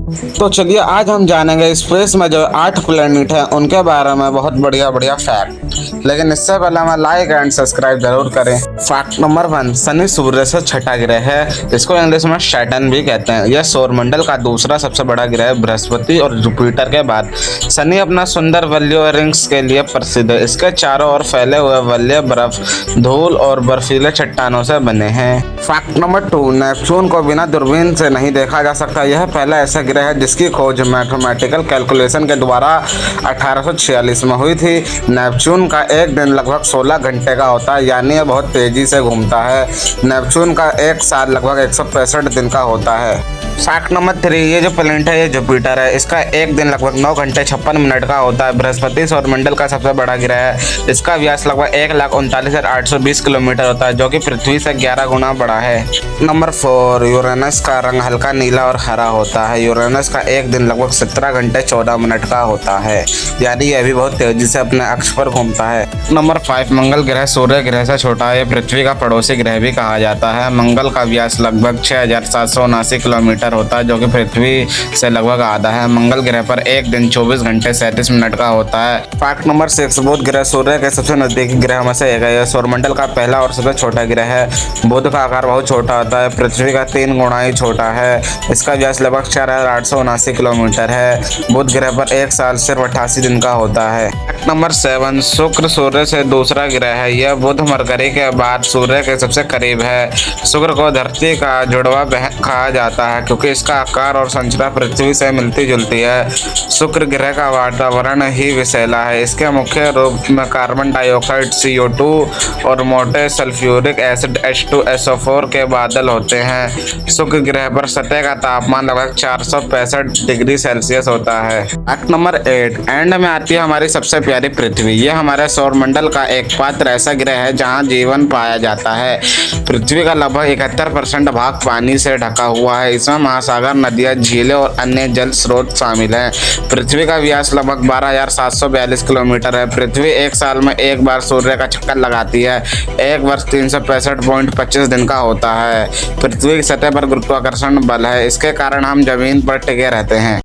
तो चलिए आज हम जानेंगे स्पेस में जो 8 प्लेनेट हैं उनके बारे में बहुत बढ़िया बढ़िया फैक्ट। लेकिन इससे पहले हमें लाइक एंड सब्सक्राइब जरूर करें। फैक्ट नंबर 1, शनि सूर्य से छठा ग्रह है। इसको इंग्लिश में सैटर्न भी कहते हैं। यह सौरमंडल का दूसरा सबसे बड़ा ग्रह बृहस्पति और जुपिटर के बाद। शनि अपना सुंदर वलय रिंग्स के लिए प्रसिद्ध है। इसके चारों ओर फैले हुए वलय बर्फ, धूल और बर्फीले चट्टानों से बने हैं। फैक्ट नंबर 2, नेपच्यून को बिना दूरबीन से नहीं देखा जा सकता। यह पहला ऐसा ग्रह है जिसकी खोज मैथमेटिकल कैलकुलेशन के द्वारा 1846 में हुई थी। नेपच्यून का एक दिन लगभग 16 घंटे का होता है, यानी यह बहुत तेजी से घूमता है। नेपच्यून का एक साल लगभग 165 दिन का होता है। फैक्ट नंबर 3, ये जो प्लेनेट है ये जुपिटर है। इसका एक दिन लगभग 9 घंटे 56 मिनट का होता है। बृहस्पति सौरमंडल का सबसे बड़ा ग्रह है। इसका व्यास लगभग 1,39,820 किलोमीटर होता है, जो कि पृथ्वी से 11 गुना बड़ा है। नंबर 4, यूरेनस का रंग हल्का नीला और हरा होता है। यूरेनस का एक दिन लगभग 17 घंटे 14 मिनट का होता है, यानी यह भी बहुत तेजी से अपने अक्ष पर घूमता है। नंबर 5, मंगल ग्रह सूर्य ग्रह से छोटा है। पृथ्वी का पड़ोसी ग्रह भी कहा जाता है। मंगल का व्यास लगभग 6,779 किलोमीटर होता है, जो कि पृथ्वी से लगभग आधा है। मंगल ग्रह पर एक दिन 24 घंटे 37 मिनट का होता है। फैक्ट नंबर 6, बुध ग्रह सूर्य के सबसे नजदीकी ग्रह में से एक है। यह सौरमंडल का पहला और सबसे छोटा ग्रह है। बुध का आकार बहुत छोटा होता है, पृथ्वी का 3 गुना ही छोटा है। इसका व्यास लगभग 4,879 किलोमीटर है। बुध ग्रह पर एक साल सिर्फ 88 दिन का होता है। फैक्ट नंबर 7, शुक्र सूर्य से दूसरा ग्रह है। यह बुध मरकरी के बाद सूर्य के सबसे करीब है। शुक्र को धरती का जुड़वा कहा जाता है क्योंकि इसका आकार और संरचना पृथ्वी से मिलती जुलती है। शुक्र ग्रह का वातावरण ही विषैला है। इसके मुख्य रूप में कार्बन डाइऑक्साइड CO2 और मोटे सल्फ्यूरिक एसिड H2SO4 के बादल होते हैं। शुक्र ग्रह पर सतह का तापमान लगभग 465 डिग्री सेल्सियस होता है। फैक्ट नंबर 8, एंड में आती है हमारी सबसे प्यारी पृथ्वी। यह हमारे सौरमंडल का एकमात्र ऐसा ग्रह है जहाँ जीवन पाया जाता है। पृथ्वी का लगभग 71% भाग पानी से ढका हुआ है। इसमें महासागर, नदियां, झीलें और अन्य जल स्रोत शामिल हैं। पृथ्वी का व्यास लगभग 12,742 किलोमीटर है। पृथ्वी एक साल में एक बार सूर्य का चक्कर लगाती है। एक वर्ष 365.25 दिन का होता है। पृथ्वी की सतह पर गुरुत्वाकर्षण बल है। इसके कारण हम जमीन पर टिके रहते हैं।